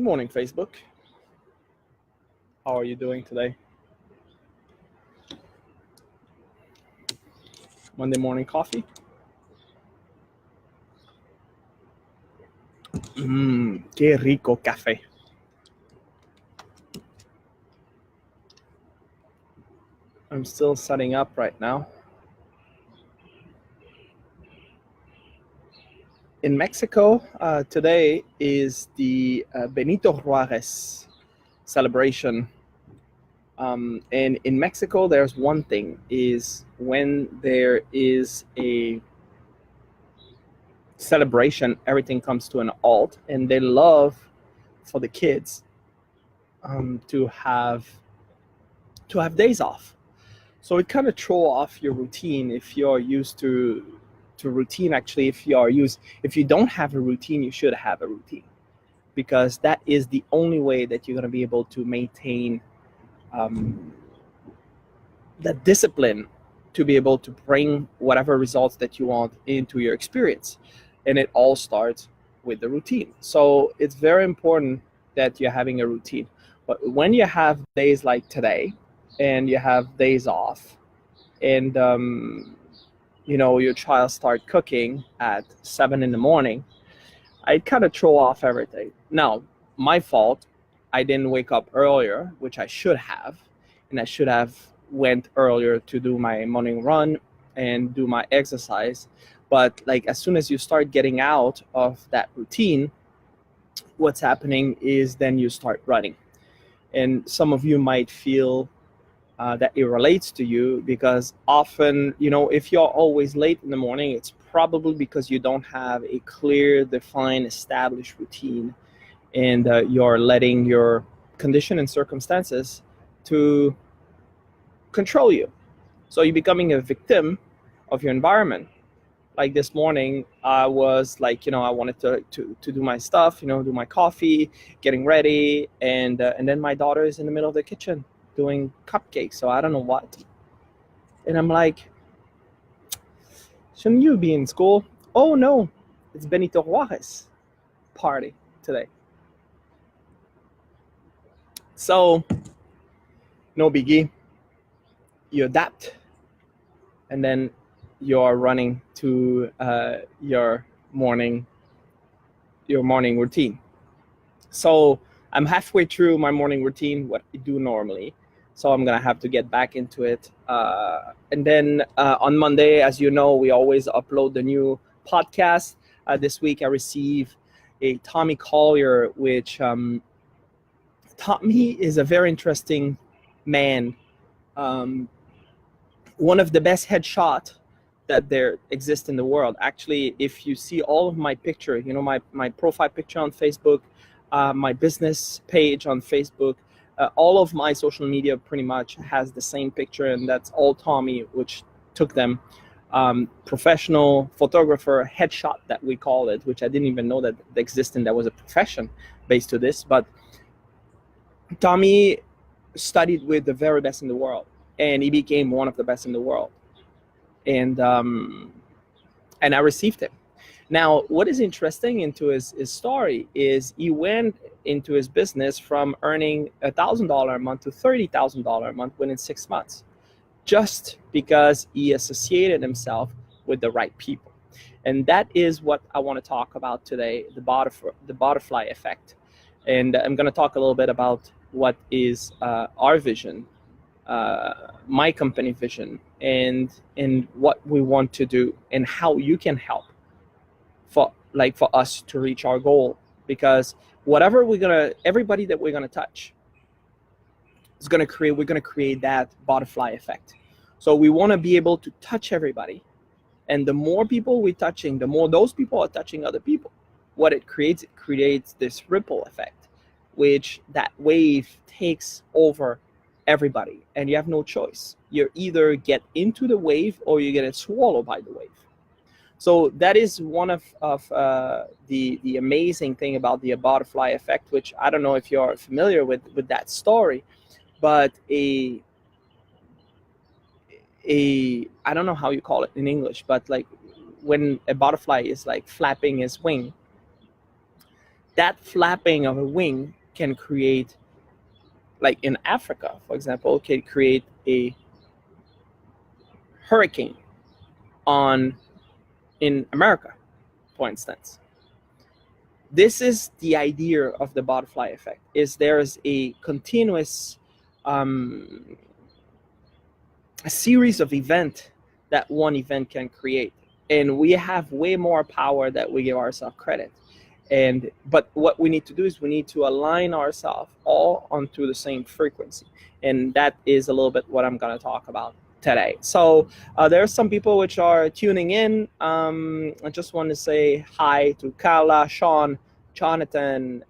Good morning, Facebook. How are you doing today? Monday morning coffee? Qué rico café. I'm still setting up right now. In Mexico, today is the Benito Juarez celebration. And in Mexico, there's one thing, is when there is a celebration, everything comes to an halt, and they love for the kids to have days off. So it kind of throw off your routine if you're used to routine. Actually, if you don't have a routine, you should have a routine, because that is the only way that you're going to be able to maintain that discipline to be able to bring whatever results that you want into your experience. And it all starts with the routine. So it's very important that you're having a routine. But when you have days like today and you have days off, and your child start cooking at 7 a.m, I kind of throw off everything. Now, my fault, I didn't wake up earlier, which I should have, and I should have went earlier to do my morning run and do my exercise. But like, as soon as you start getting out of that routine, what's happening is then you start running. And some of you might feel that it relates to you, because often, if you're always late in the morning, it's probably because you don't have a clear, defined, established routine, and you're letting your condition and circumstances to control you. So you're becoming a victim of your environment. Like this morning, I was like, I wanted to do my stuff, do my coffee, getting ready, and then my daughter is in the middle of the kitchen doing cupcakes, so I don't know what. And I'm like, shouldn't you be in school? Oh no, it's Benito Juarez party today. So, no biggie. You adapt, and then you're running to your morning routine. So I'm halfway through my morning routine, what I do normally. So I'm going to have to get back into it. And then on Monday, as you know, we always upload the new podcast. This week I received a Tommy Collier, which Tommy is a very interesting man. One of the best headshot that there exists in the world. Actually, if you see all of my picture, my profile picture on Facebook, my business page on Facebook, all of my social media pretty much has the same picture, and that's all Tommy, which took them. Professional photographer headshot, that we call it, which I didn't even know that existed, and that was a profession based to this. But Tommy studied with the very best in the world, and he became one of the best in the world. And I received him. Now, what is interesting into his story is he went into his business from earning $1,000 a month to $30,000 a month within 6 months, just because he associated himself with the right people. And that is what I want to talk about today, the butterfly effect. And I'm going to talk a little bit about what is our vision, my company vision, and what we want to do, and how you can help for us to reach our goal. Because everybody that we're gonna touch is we're gonna create that butterfly effect. So we want to be able to touch everybody, and the more people we're touching, the more those people are touching other people. What it creates this ripple effect, which that wave takes over everybody, and you have no choice. You either get into the wave or you get swallowed by the wave. So that is one of the amazing thing about the butterfly effect, which I don't know if you're familiar with that story, but I don't know how you call it in English, but like when a butterfly is like flapping his wing, that flapping of a wing can create, like in Africa, for example, can create a hurricane on in America, for instance. This is the idea of the butterfly effect, is there is a continuous a series of events that one event can create, and we have way more power that we give ourselves credit. But what we need to do is we need to align ourselves all onto the same frequency, and that is a little bit what I'm going to talk about today. So there are some people which are tuning in. I just want to say hi to Carla, Sean, Jonathan,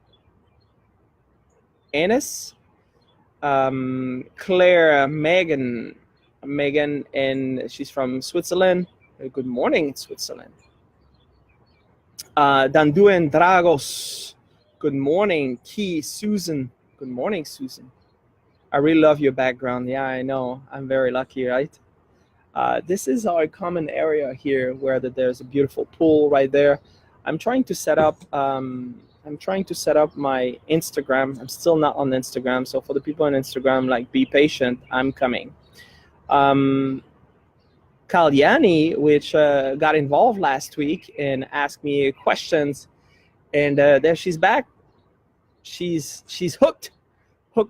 Ennis, Claire, Megan, and she's from Switzerland. Good morning, Switzerland. Danduen Dragos, good morning. Key, Susan, good morning, Susan. I really love your background. Yeah, I know. I'm very lucky, right? This is our common area here where there's a beautiful pool right there. I'm trying to set up my Instagram. I'm still not on Instagram, so for the people on Instagram, like, be patient. I'm coming. Kalyani, which got involved last week and asked me questions, and there she's back. She's hooked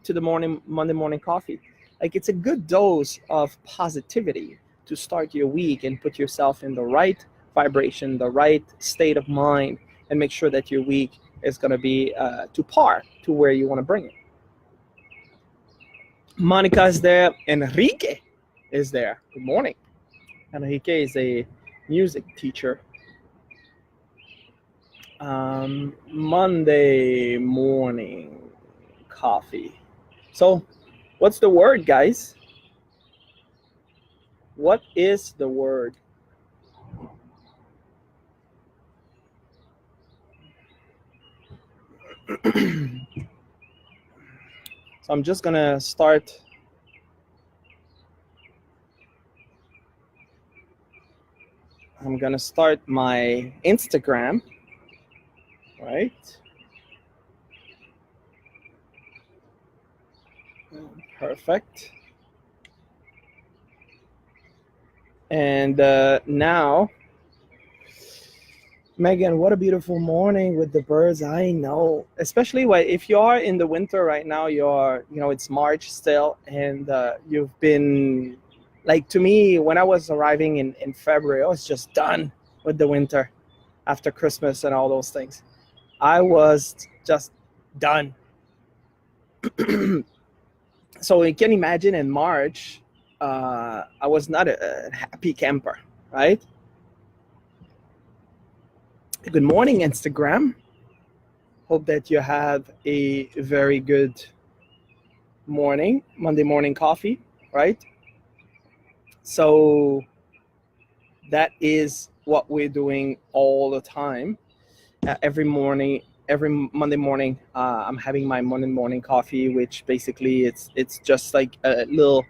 to the Monday morning coffee. Like, it's a good dose of positivity to start your week and put yourself in the right vibration, the right state of mind, and make sure that your week is going to be to par to where you want to bring it. Monica is there. Enrique is there. Good morning. Enrique is a music teacher. Monday morning coffee. So, what's the word, guys? What is the word? So I'm just gonna start. I'm gonna start my Instagram, right? Perfect. And now, Megan, what a beautiful morning with the birds. I know, especially if you are in the winter right now, it's March still, and you've been, like, to me, when I was arriving in February, I was just done with the winter after Christmas and all those things. I was just done. So you can imagine in March, I was not a happy camper, right? Good morning, Instagram. Hope that you have a very good morning, Monday morning coffee, right? So that is what we're doing all the time. Every morning, every Monday morning, I'm having my Monday morning coffee, which basically it's just like a little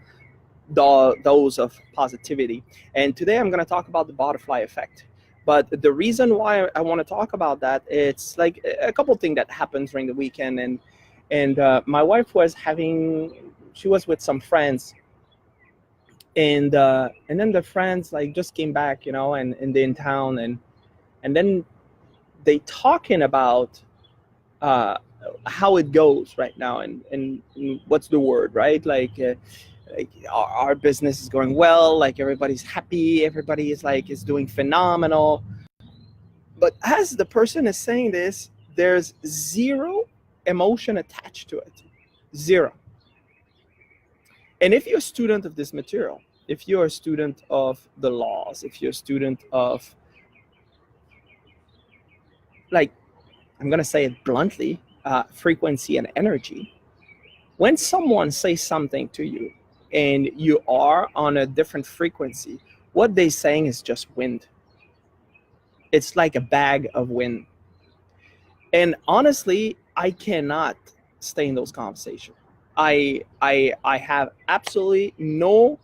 dose of positivity. And today I'm going to talk about the butterfly effect. But the reason why I want to talk about that, it's like a couple of things that happened during the weekend. And my wife she was with some friends, and then the friends, like, just came back, and they're in town, and then they talking about how it goes right now, and what's the word, right? Like our business is going well, like everybody's happy, everybody is doing phenomenal. But as the person is saying this, there's zero emotion attached to it. Zero. And if you're a student of this material, if you're a student of the laws, if you're a student of, like, I'm going to say it bluntly, frequency and energy, when someone says something to you and you are on a different frequency, what they're saying is just wind. It's like a bag of wind. And honestly, I cannot stay in those conversations. I have absolutely no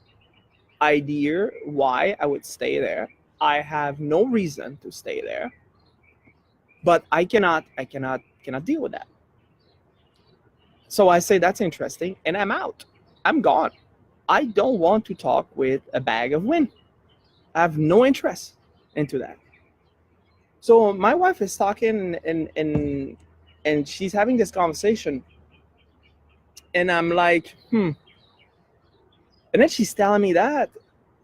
idea why I would stay there. I have no reason to stay there. But I cannot deal with that. So I say, that's interesting, and I'm out. I'm gone. I don't want to talk with a bag of wind. I have no interest into that. So my wife is talking, and she's having this conversation, and I'm like, and then she's telling me that,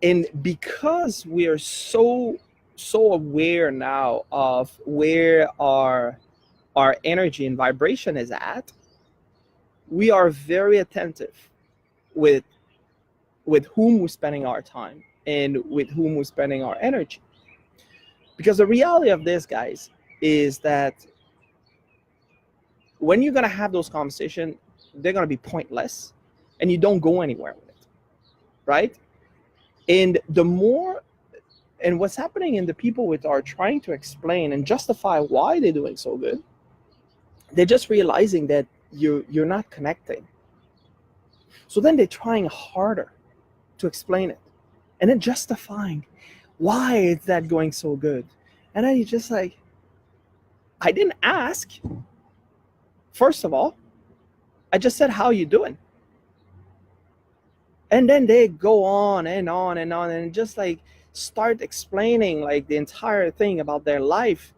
and because we are so aware now of where our energy and vibration is at, we are very attentive with whom we're spending our time and with whom we're spending our energy. Because the reality of this, guys, is that when you're going to have those conversations, they're going to be pointless and you don't go anywhere with it, right? And the more, and what's happening in the people which are trying to explain and justify why they're doing so good, they're just realizing that you're not connecting. So then they're trying harder to explain it, and then justifying why is that going so good. And then you're just like, I didn't ask. First of all, I just said, how you doing? And then they go on and on and on and just like start explaining like the entire thing about their life.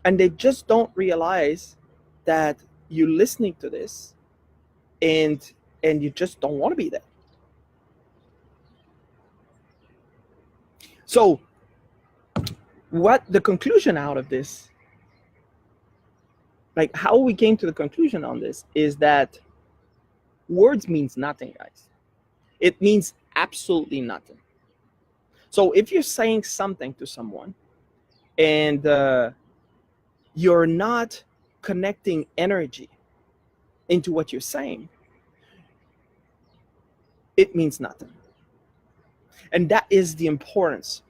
And they just don't realize that you're listening to this and you just don't want to be there. So what the conclusion out of this, like how we came to the conclusion on this, is that words means nothing, guys. It means absolutely nothing. So if you're saying something to someone and you're not connecting energy into what you're saying, it means nothing. And that is the importance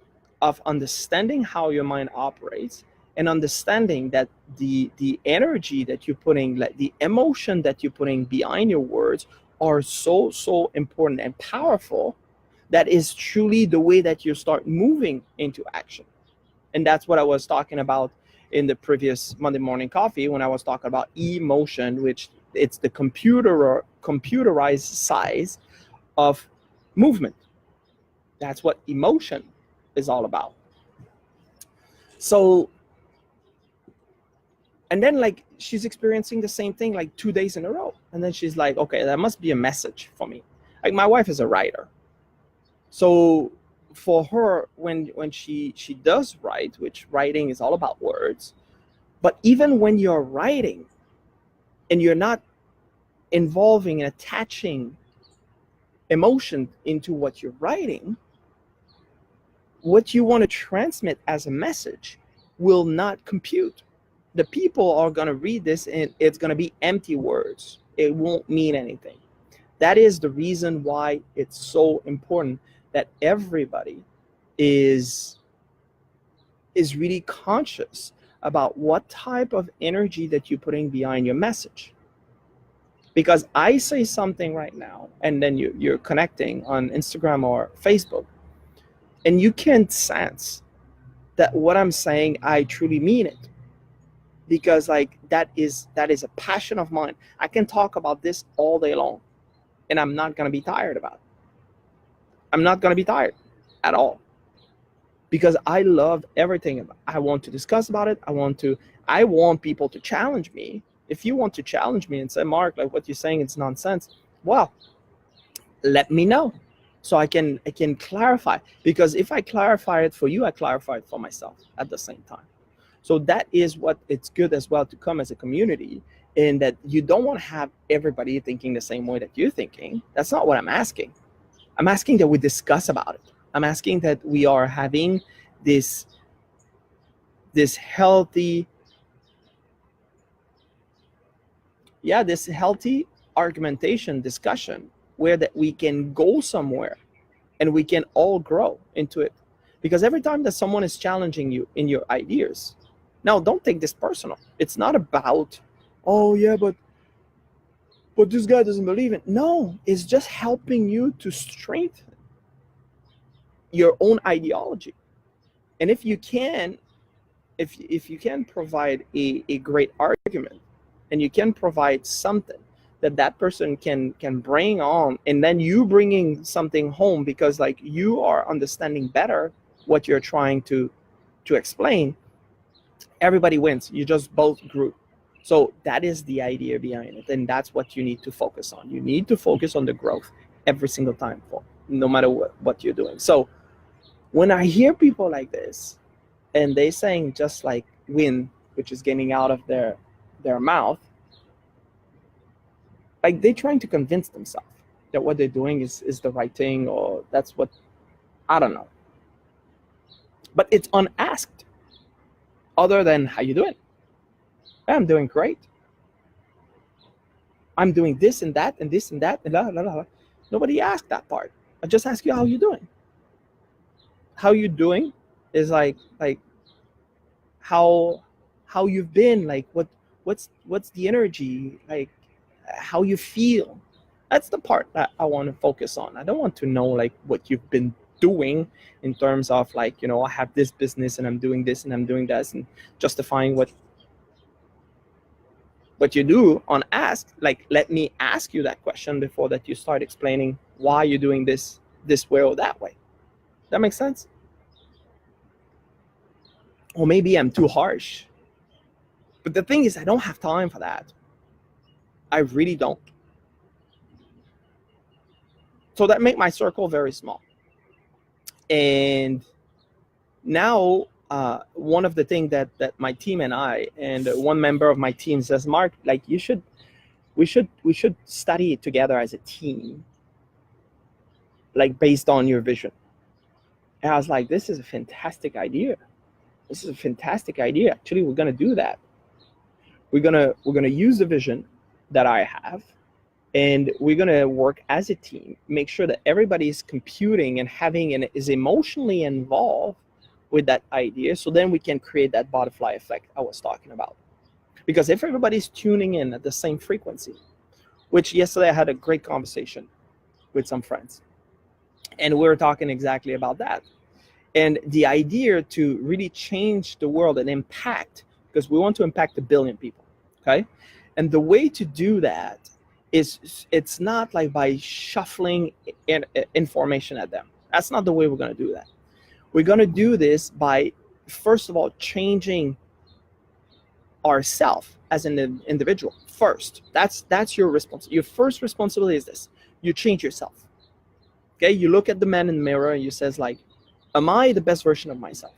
of understanding how your mind operates and understanding that the energy that you're putting, like the emotion that you're putting behind your words, are so important and powerful. That is truly the way that you start moving into action. And that's what I was talking about in the previous Monday Morning Coffee when I was talking about emotion, which it's the computerized size of movement. That's what emotion is all about. So, and then like she's experiencing the same thing like 2 days in a row. And then she's like, okay, that must be a message for me. Like my wife is a writer. So for her, when she does write, which writing is all about words, but even when you're writing and you're not involving and attaching emotion into what you're writing, what you want to transmit as a message will not compute. The people are going to read this and it's going to be empty words. It won't mean anything. That is the reason why it's so important that everybody is really conscious about what type of energy that you're putting behind your message. Because I say something right now, and then you're connecting on Instagram or Facebook, and you can sense that what I'm saying, I truly mean it. Because like that is a passion of mine. I can talk about this all day long, and I'm not going to be tired about it. I'm not going to be tired at all. Because I love everything. I want to discuss about it. I want people to challenge me. If you want to challenge me and say, Mark, like what you're saying, it's nonsense. Well, let me know so I can clarify. Because if I clarify it for you, I clarify it for myself at the same time. So that is what it's good as well to come as a community, in that you don't want to have everybody thinking the same way that you're thinking. That's not what I'm asking. I'm asking that we discuss about it. I'm asking that we are having this healthy, this healthy argumentation discussion where that we can go somewhere and we can all grow into it. Because every time that someone is challenging you in your ideas, now don't take this personal. It's not about, oh yeah, but this guy doesn't believe it. No, it's just helping you to strengthen your own ideology. And if you can, if you can provide a great argument, and you can provide something that that person can bring on, and then you bringing something home because like you are understanding better what you're trying to explain, everybody wins. You just both grew. So that is the idea behind it, and that's what you need to focus on. You need to focus on the growth every single time, for no matter what you're doing. So when I hear people like this, and they saying just like win, which is getting out of their mouth, like they're trying to convince themselves that what they're doing is the right thing, or that's what, I don't know. But it's unasked. Other than how you doing? I'm doing great. I'm doing this and that and this and that and blah, blah, blah. Nobody asked that part. I just ask you how you doing. How you doing is like how you've been, like what's the energy, like how you feel. That's the part that I want to focus on. I don't want to know like what you've been doing in terms of like, you know, I have this business and I'm doing this and I'm doing that, and justifying what you do on ask. Like, let me ask you that question before that you start explaining why you're doing this way or that way. That makes sense? Or maybe I'm too harsh. But the thing is, I don't have time for that. I really don't. So that make my circle very small. And now one of the things that my team and I, and one member of my team says, Mark, like we should study it together as a team, like based on your vision. And I was like, this is a fantastic idea. This is a fantastic idea. Actually, we're gonna do that. We're gonna use the vision that I have, and we're gonna work as a team, make sure that everybody's computing and having and is emotionally involved with that idea, so then we can create that butterfly effect I was talking about. Because if everybody's tuning in at the same frequency, which yesterday I had a great conversation with some friends, and we were talking exactly about that. And the idea to really change the world and impact, because we want to impact 1 billion people, okay? And the way to do that is, it's not like by shuffling information at them. That's not the way we're going to do that. We're going to do this by, first of all, changing ourselves as an individual first. That's your responsibility. Your first responsibility is this: you change yourself. Okay, you look at the man in the mirror and you says like, am I the best version of myself?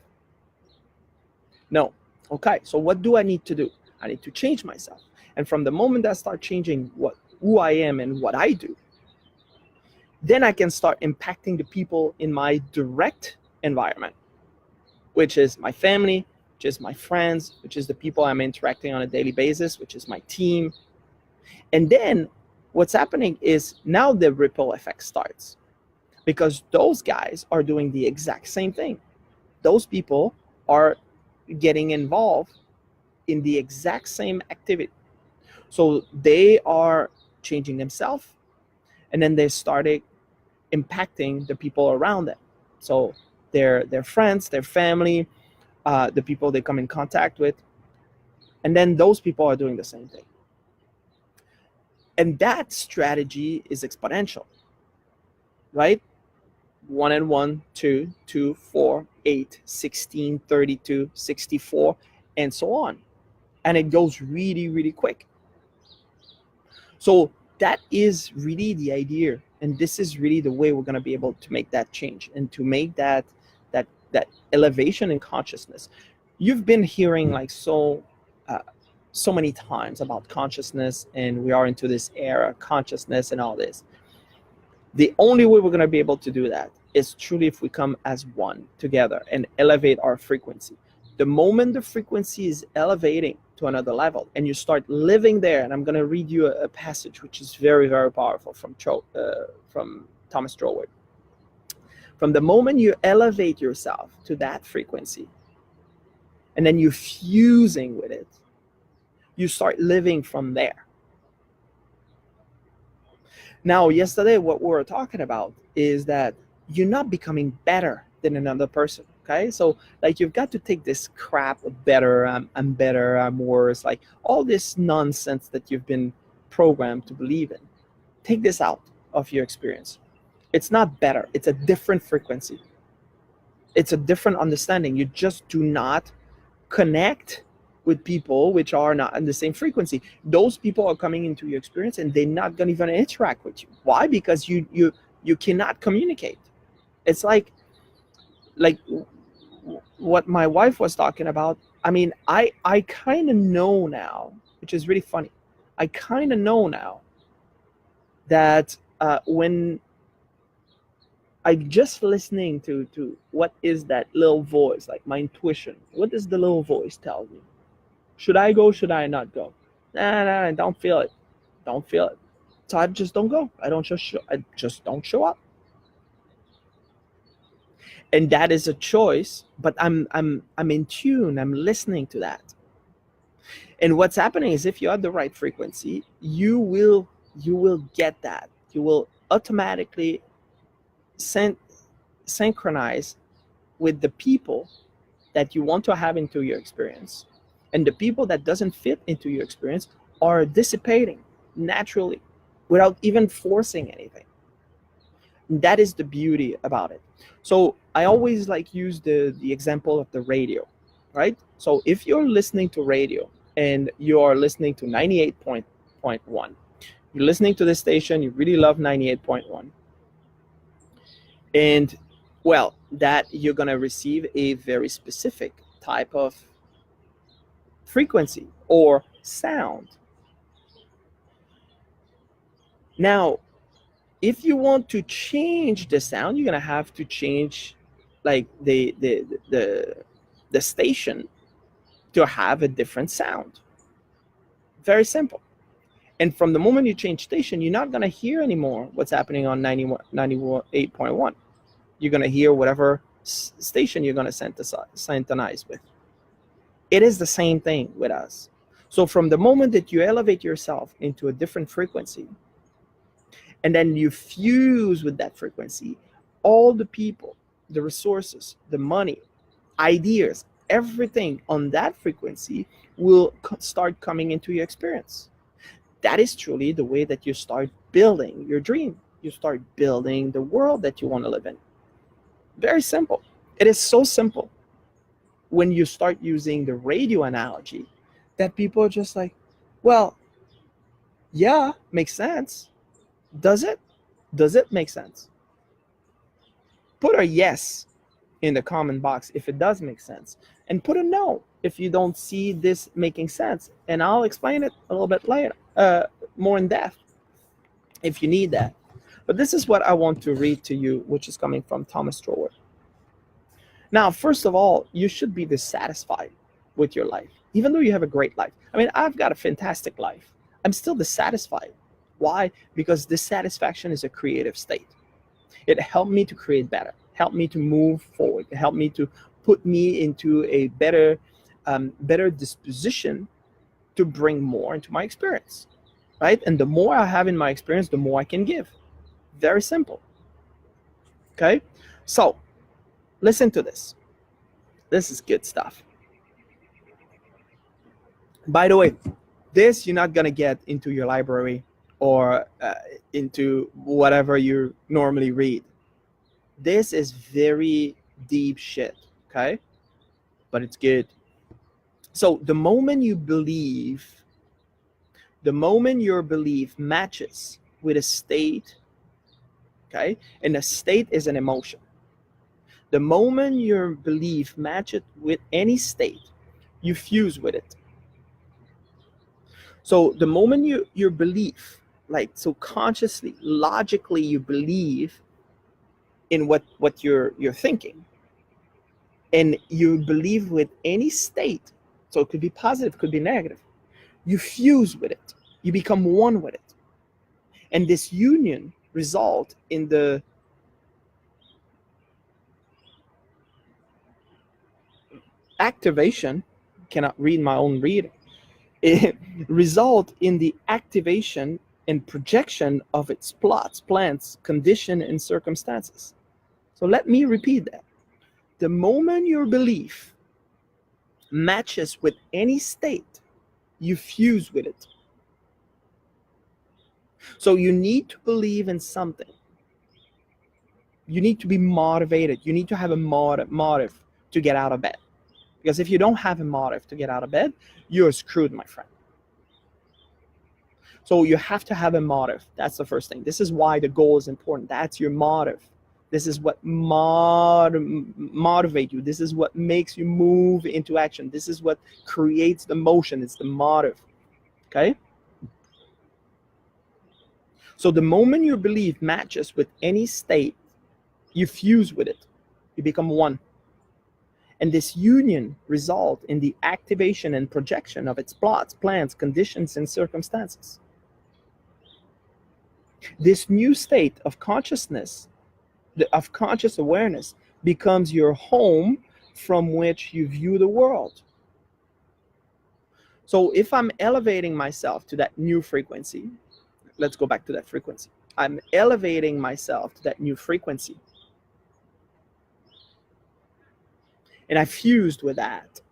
No. Okay, so what do I need to do? I need to change myself. And from the moment I start changing who I am and what I do, then I can start impacting the people in my direct environment, which is my family, which is my friends, which is the people I'm interacting on a daily basis, which is my team. And then what's happening is now the ripple effect starts, because those guys are doing the exact same thing. Those people are getting involved in the exact same activity. So they are changing themselves, and then they started impacting the people around them. So their friends, their family, the people they come in contact with, and then those people are doing the same thing. And that strategy is exponential, right? 1 and 1, 2, 2, 4, 8, 16, 32, 64, and so on. And it goes really, really quick. So that is really the idea. And this is really the way we're going to be able to make that change and to make that elevation in consciousness. You've been hearing like so many times about consciousness, and we are into this era, consciousness and all this. The only way we're going to be able to do that is truly if we come as one together and elevate our frequency. The moment the frequency is elevating to another level and you start living there, and I'm going to read you a passage which is very, very powerful from Thomas Troward. From the moment you elevate yourself to that frequency, and then you're fusing with it, you start living from there. Now, yesterday, what we were talking about is that you're not becoming better than another person. Okay, so like you've got to take this crap better, I'm better, I'm worse, like all this nonsense that you've been programmed to believe in. Take this out of your experience. It's not better, it's a different frequency. It's a different understanding. You just do not connect with people which are not in the same frequency. Those people are coming into your experience and they're not going to even interact with you. Why? Because you cannot communicate. It's like what my wife was talking about. I mean, I kind of know now, which is really funny. I kind of know now that when I'm just listening to what is that little voice, like my intuition. What does the little voice tell me? Should I go? Should I not go? Nah, I don't feel it. Don't feel it. So I just don't go. I just don't show up. And that is a choice, but I'm in tune. I'm listening to that. And what's happening is if you're at the right frequency, you will get that. You will automatically synchronize with the people that you want to have into your experience, and the people that doesn't fit into your experience are dissipating naturally without even forcing anything. And that is the beauty about it. So I always like use the example of the radio, right? So if you're listening to radio and you are listening to 98.1, you're listening to this station, you really love 98.1, and well, that you're going to receive a very specific type of frequency or sound. Now, if you want to change the sound, you're going to have to change like the station to have a different sound. Very simple. And from the moment you change station, you're not going to hear anymore what's happening on 98.1. You're going to hear whatever station you're going to syntonize with. It is the same thing with us. So from the moment that you elevate yourself into a different frequency, and then you fuse with that frequency, all the people, the resources, the money, ideas, everything on that frequency will start coming into your experience. That is truly the way that you start building your dream. You start building the world that you want to live in. Very simple. It is so simple when you start using the radio analogy that people are just like, well, yeah, makes sense. Does it? Does it make sense? Put a yes in the comment box if it does make sense, and put a no if you don't see this making sense, and I'll explain it a little bit later, more in depth if you need that. But this is what I want to read to you, which is coming from Thomas Strower. Now, first of all, you should be dissatisfied with your life, even though you have a great life. I mean, I've got a fantastic life. I'm still dissatisfied. Why? Because dissatisfaction is a creative state. It helped me to create better, helped me to move forward, it helped me to put me into a better disposition to bring more into my experience, right? And the more I have in my experience, the more I can give. Very simple. Okay? So, listen to this. This is good stuff. By the way, this you're not going to get into your library or into whatever you normally read. This is very deep shit, okay? But it's good. So the moment you believe, the moment your belief matches with a state, okay? And a state is an emotion. The moment your belief matches with any state, you fuse with it. So the moment your belief, like so consciously, logically you believe in what you're thinking, and you believe with any state, so it could be positive, could be negative, you fuse with it, you become one with it, and this union result in the activation, cannot read my own reading, it result in the activation and projection of its plots, plans, condition, and circumstances. So let me repeat that. The moment your belief matches with any state, you fuse with it. So you need to believe in something. You need to be motivated. You need to have a motive to get out of bed. Because if you don't have a motive to get out of bed, you're screwed, my friend. So you have to have a motive. That's the first thing. This is why the goal is important. That's your motive. This is what motivate you. This is what makes you move into action. This is what creates the motion. It's the motive. Okay? So the moment your belief matches with any state, you fuse with it. You become one. And this union results in the activation and projection of its plots, plans, conditions, and circumstances. This new state of consciousness, of conscious awareness, becomes your home from which you view the world. So if I'm elevating myself to that new frequency, let's go back to that frequency. I'm elevating myself to that new frequency. And I fused with that.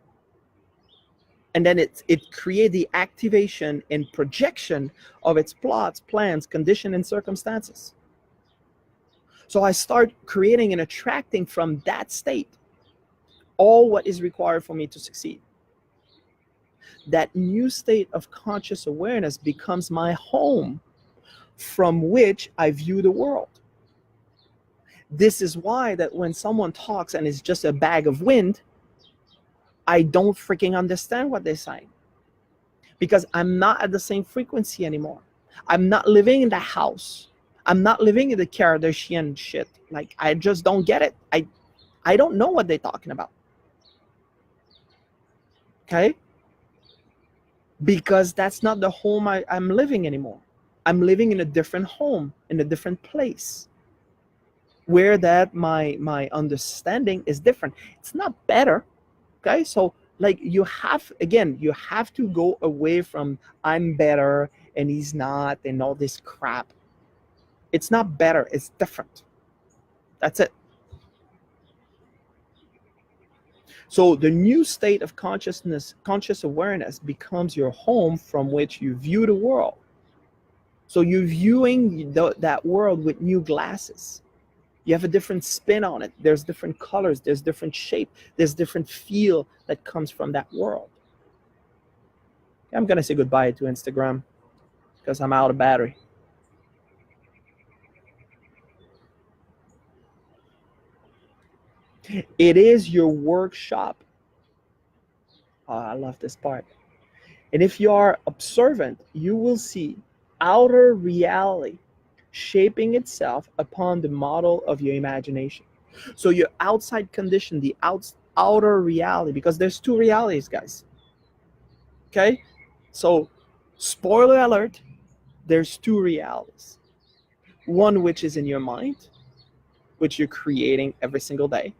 And then it created the activation and projection of its plots, plans, conditions, and circumstances. So I start creating and attracting from that state all what is required for me to succeed. That new state of conscious awareness becomes my home from which I view the world. This is why that when someone talks and it's just a bag of wind, I don't freaking understand what they're saying. Because I'm not at the same frequency anymore. I'm not living in the house. I'm not living in the Kardashian shit. Like, I just don't get it. I don't know what they're talking about. Okay? Because that's not the home I'm living anymore. I'm living in a different home, in a different place, where that my understanding is different. It's not better. Okay, so like you have to go away from I'm better and he's not and all this crap. It's not better, it's different. That's it. So the new state of consciousness, conscious awareness, becomes your home from which you view the world. So you're viewing that world with new glasses. You have a different spin on it. There's different colors. There's different shape. There's different feel that comes from that world. I'm going to say goodbye to Instagram because I'm out of battery. It is your workshop. Oh, I love this part. And if you are observant, you will see outer reality shaping itself upon the model of your imagination. So your outside condition, the outer reality, because there's two realities, guys. Okay? So, spoiler alert, there's two realities. One which is in your mind, which you're creating every single day.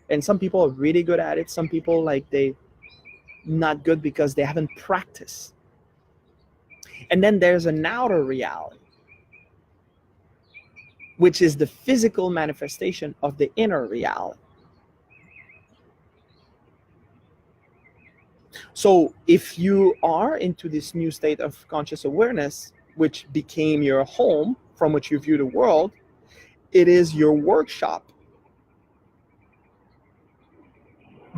And some people are really good at it. Some people, like, they not good because they haven't practiced. And then there's an outer reality, which is the physical manifestation of the inner reality. So if you are into this new state of conscious awareness, which became your home from which you view the world, it is your workshop.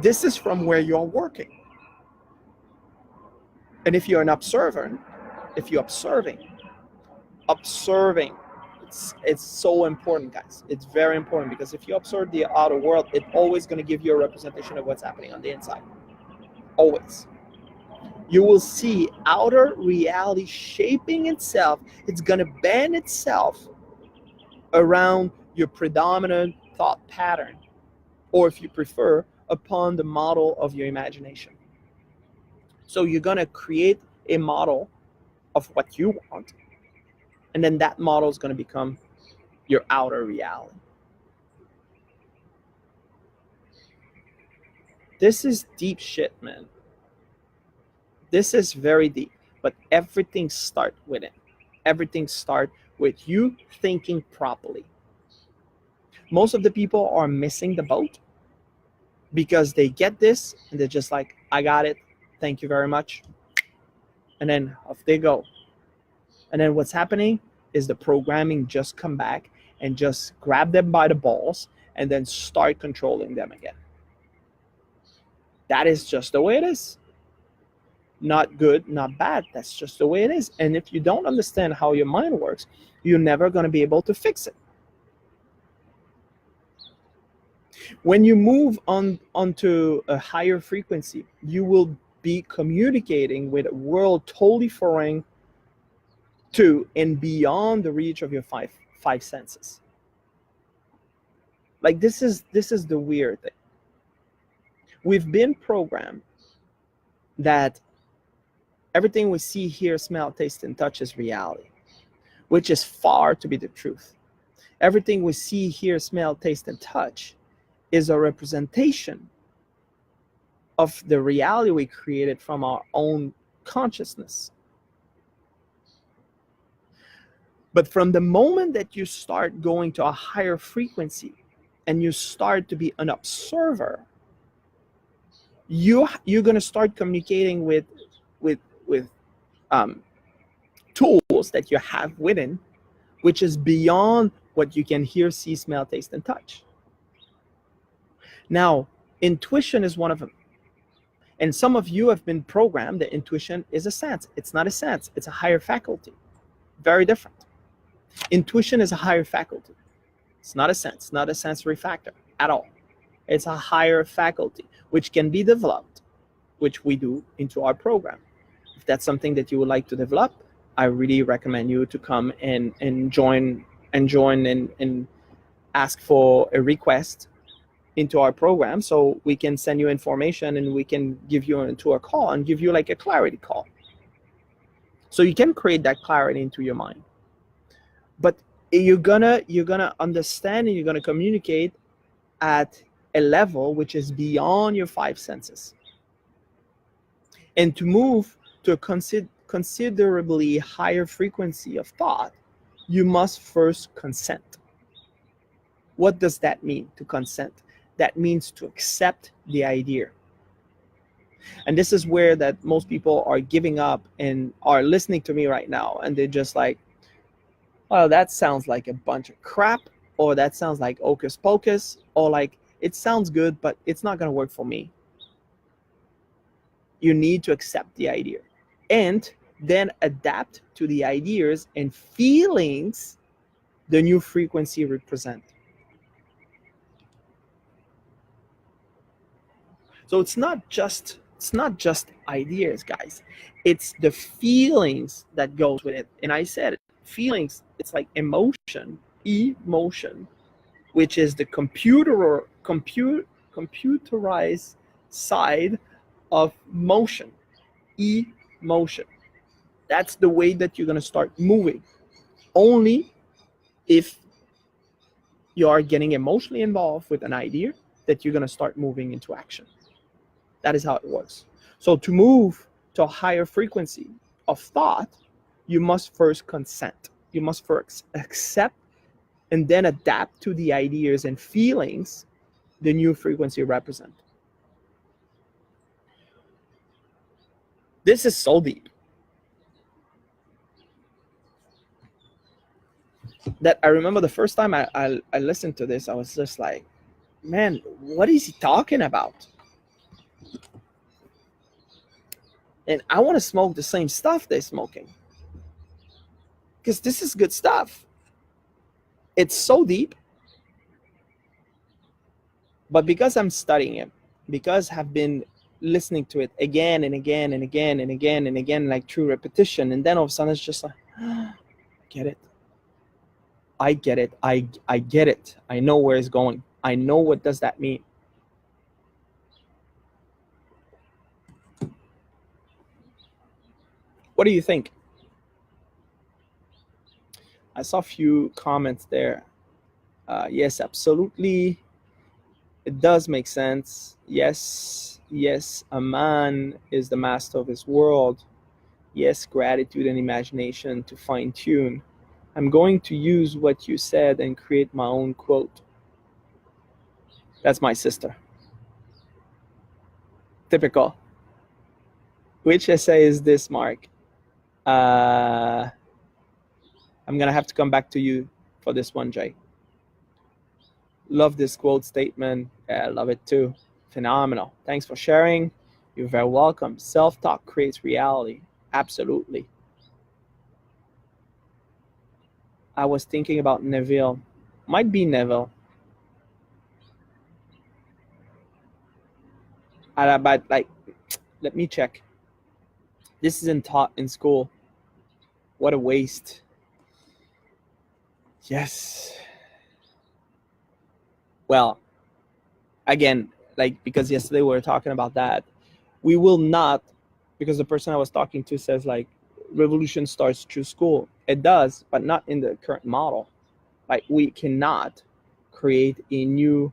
This is from where you're working. And if you're an observer, if you're observing, it's so important, guys. It's very important, because if you observe the outer world, it's always going to give you a representation of what's happening on the inside. Always. You will see outer reality shaping itself. It's going to bend itself around your predominant thought pattern, or if you prefer, upon the model of your imagination. So you're going to create a model of what you want, and then that model is going to become your outer reality. This is deep shit, man. This is very deep, but everything starts with it. Everything starts with you thinking properly. Most of the people are missing the boat because they get this and they're just like, I got it, thank you very much, and then off they go. And then what's happening is the programming just come back and just grab them by the balls and then start controlling them again. That is just the way it is. Not good, not bad. That's just the way it is. And if you don't understand how your mind works, you're never going to be able to fix it. When you move onto a higher frequency, you will be communicating with a world totally foreign to and beyond the reach of your five senses. Like this is the weird thing. We've been programmed that everything we see, hear, smell, taste, and touch is reality, which is far to be the truth. Everything we see, hear, smell, taste, and touch is a representation of the reality we created from our own consciousness. But from the moment that you start going to a higher frequency and you start to be an observer, you're going to start communicating with tools that you have within, which is beyond what you can hear, see, smell, taste, and touch. Now, intuition is one of them. And some of you have been programmed that intuition is a sense. It's not a sense. It's a higher faculty. Very different. Intuition is a higher faculty. It's not a sense, not a sensory factor at all. It's a higher faculty, which can be developed, which we do into our program. If that's something that you would like to develop, I really recommend you to come and join and ask for a request into our program, so we can send you information and we can give you into a call and give you like a clarity call. So you can create that clarity into your mind. But you're gonna understand and you're gonna communicate at a level which is beyond your five senses. And to move to a considerably higher frequency of thought, you must first consent. What does that mean, to consent? That means to accept the idea. And this is where that most people are giving up and are listening to me right now, and they're just like, well, that sounds like a bunch of crap, or that sounds like hocus pocus, or like, it sounds good, but it's not going to work for me. You need to accept the idea and then adapt to the ideas and feelings the new frequency represent. So it's not just ideas, guys. It's the feelings that goes with it. And I said feelings, it's like emotion, which is the computerized side of motion, emotion. That's the way that you're going to start moving. Only if you are getting emotionally involved with an idea that you're going to start moving into action. That is how it works. So to move to a higher frequency of thought, you must first consent. You must first accept and then adapt to the ideas and feelings the new frequency represent. This is so deep that I remember the first time I listened to this, I was just like, man, what is he talking about? And I want to smoke the same stuff they're smoking, because this is good stuff. It's so deep. But because I'm studying it, because I've been listening to it again and again and again and again and again, like through repetition, and then all of a sudden it's just like, get it. I get it. I get it. I know where it's going. I know what does that mean. What do you think? I saw a few comments there. Yes, absolutely. It does make sense. Yes, a man is the master of his world. Yes, gratitude and imagination to fine tune. I'm going to use what you said and create my own quote. That's my sister. Typical. Which essay is this, Mark? Uh, I'm gonna have to come back to you for this one, Jay. Love this quote statement. Yeah, I love it too. Phenomenal. Thanks for sharing. You're very welcome. Self-talk creates reality. Absolutely. I was thinking about Neville. Might be Neville. But like, let me check. This isn't taught in school. What a waste. Yes. Well, again, like, because yesterday we were talking about that, we will not, because the person I was talking to says like revolution starts through school. It does, but not in the current model. Like, we cannot create a new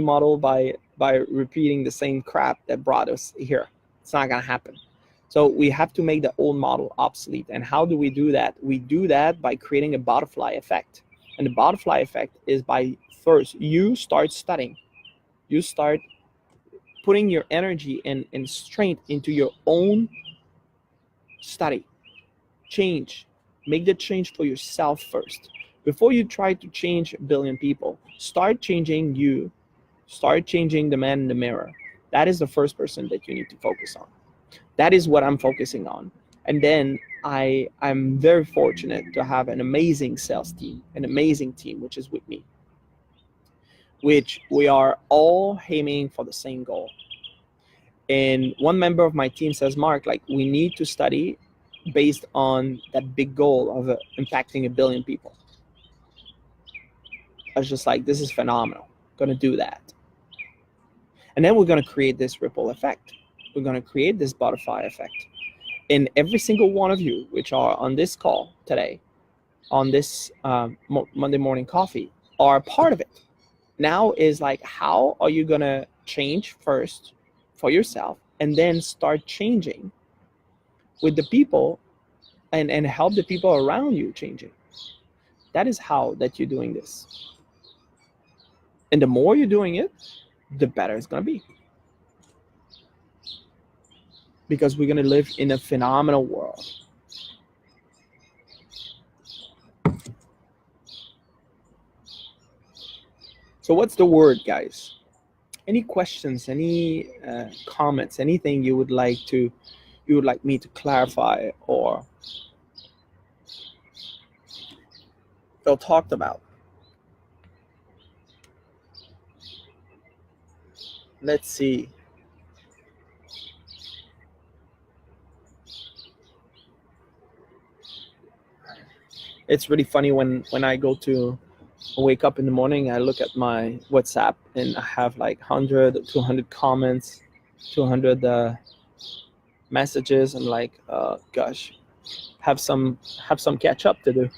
model by repeating the same crap that brought us here. It's not gonna happen. So we have to make the old model obsolete. And how do we do that? We do that by creating a butterfly effect. And the butterfly effect is by, first, you start studying. You start putting your energy and strength into your own study. Change. Make the change for yourself first. Before you try to change a billion people, start changing you. Start changing the man in the mirror. That is the first person that you need to focus on. That is what I'm focusing on. And then I'm very fortunate to have an amazing sales team, an amazing team, which is with me, which we are all aiming for the same goal. And one member of my team says, Mark, like, we need to study based on that big goal of impacting a billion people. I was just like, this is phenomenal. I'm going to do that. And then we're going to create this ripple effect. We're going to create this butterfly effect. And every single one of you, which are on this call today, on this Monday morning coffee, are part of it. Now is like, how are you going to change first for yourself and then start changing with the people and help the people around you changing? That is how that you're doing this. And the more you're doing it, the better it's going to be. Because we're going to live in a phenomenal world. So what's the word, guys? Any questions, any comments, anything you would like me to clarify or feel talked about? Let's see. It's really funny when I wake up in the morning, I look at my WhatsApp and I have like 100, 200 comments, 200 messages. I'm like, gosh, have some catch up to do.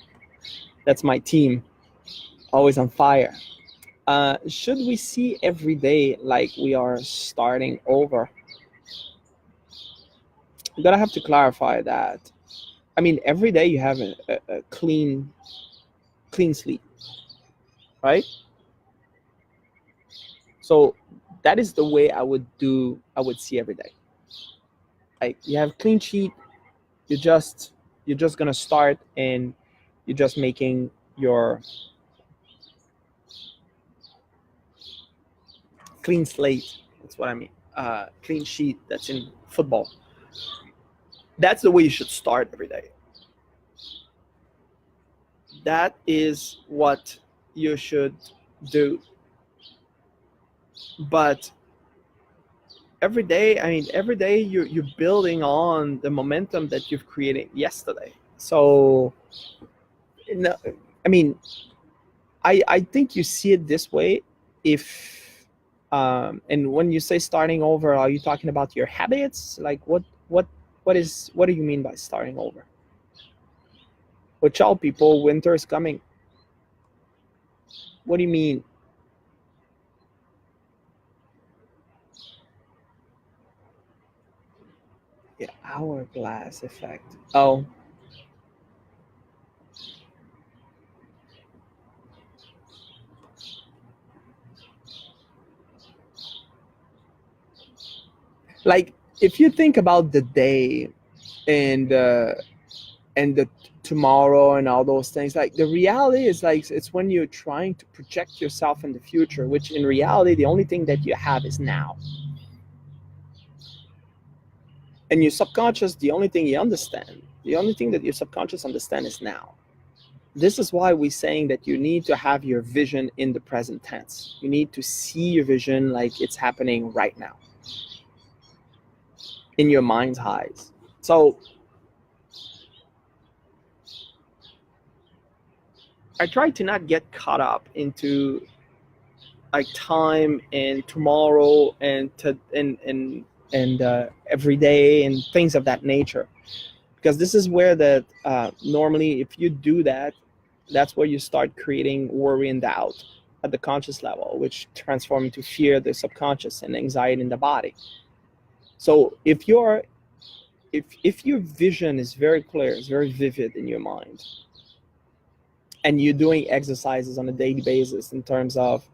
That's my team, always on fire. Should we see every day like we are starting over? I'm gonna have to clarify that. I mean, every day you have a clean sleep, right? So that is the way I would see every day. Like, you have clean sheet, you're just gonna start and you're just making your clean slate. That's what I mean. Clean sheet, that's in football. That's the way you should start every day. That is what you should do. But every day you're building on the momentum that you've created yesterday. So, no, I mean, I think you see it this way. If and when you say starting over, are you talking about your habits? Like, what do you mean by starting over? Well, y'all people, winter is coming. What do you mean? Yeah, hourglass effect. Oh, Like if you think about the day and the tomorrow and all those things, like the reality is like it's when you're trying to project yourself in the future, which in reality the only thing that you have is now. And your subconscious, the only thing you understand, the only thing that your subconscious understand is now. This is why we're saying that you need to have your vision in the present tense. You need to see your vision like it's happening right now in your mind's eyes. So I try to not get caught up into like time and tomorrow and every day and things of that nature, because this is where that normally if you do that, that's where you start creating worry and doubt at the conscious level, which transform into fear, the subconscious, and anxiety in the body. So if your vision is very clear, it's very vivid in your mind, and you're doing exercises on a daily basis in terms of,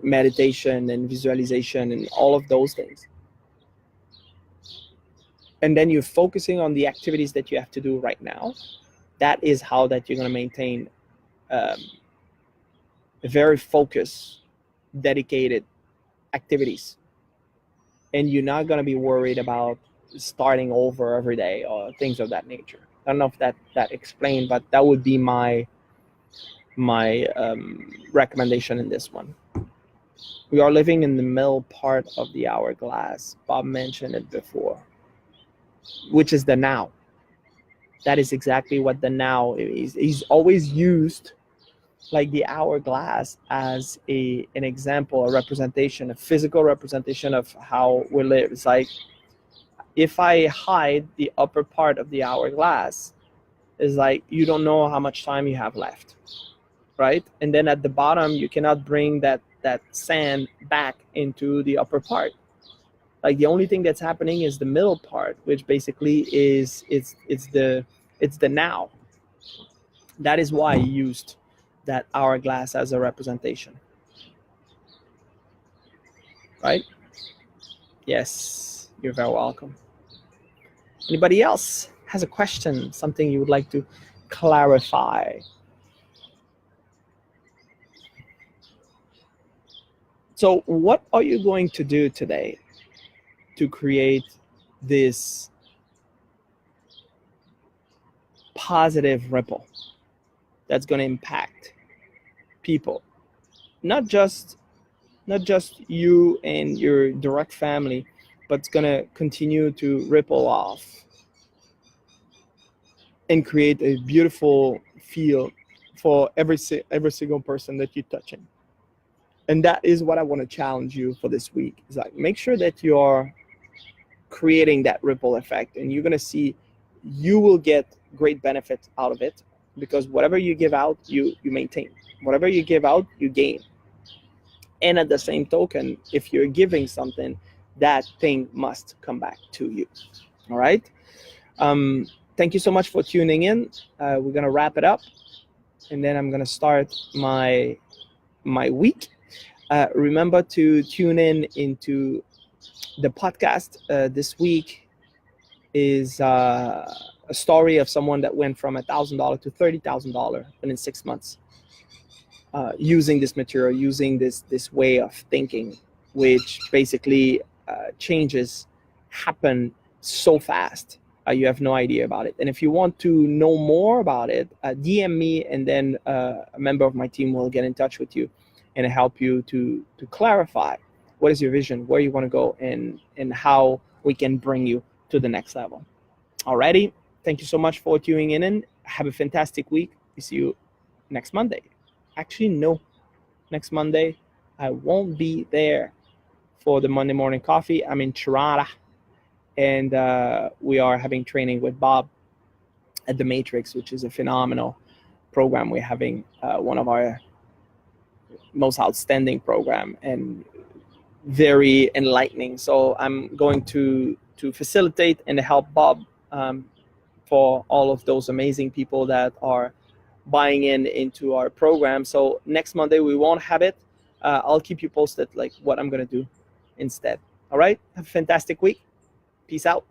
meditation and visualization and all of those things, and then you're focusing on the activities that you have to do right now, that is how that you're going to maintain a very focused, dedicated activities. And you're not going to be worried about starting over every day or things of that nature. I don't know if that explained, but that would be my recommendation in this one. We are living in the middle part of the hourglass. Bob mentioned it before, which is the now. That is exactly what the now is. He's always used like the hourglass as an example, a representation, a physical representation of how we live. It's like if I hide the upper part of the hourglass, it's like you don't know how much time you have left, right? And then at the bottom, you cannot bring that sand back into the upper part. Like the only thing that's happening is the middle part, which basically is it's the now. That is why I used that hourglass as a representation, right? Yes, you're very welcome. Anybody else has a question, something you would like to clarify? So what are you going to do today to create this positive ripple that's going to impact people, not just you and your direct family, but it's going to continue to ripple off and create a beautiful feel for every single person that you're touching? And that is what I want to challenge you for this week. Is like make sure that you are creating that ripple effect, and you're going to see you will get great benefits out of it, because whatever you give out, you maintain. Whatever you give out, you gain. And at the same token, if you're giving something, that thing must come back to you. All right. Thank you so much for tuning in. We're going to wrap it up, and then I'm going to start my week. Remember to tune into the podcast. This week is a story of someone that went from $1,000 to $30,000 within 6 months, using this material, using this way of thinking, which basically changes happen so fast. You have no idea about it. And if you want to know more about it, DM me, and then a member of my team will get in touch with you and help you to clarify what is your vision, where you want to go, and how we can bring you to the next level. Alrighty, thank you so much for tuning in, and have a fantastic week. We see you next Monday. Actually, no, next Monday I won't be there for the Monday morning coffee. I'm in Toronto, and we are having training with Bob at the Matrix, which is a phenomenal program. We're having one of our most outstanding program and very enlightening. So I'm going to facilitate and help Bob for all of those amazing people that are buying into our program. So next Monday we won't have it. I'll keep you posted like what I'm going to do instead. All right. Have a fantastic week. Peace out.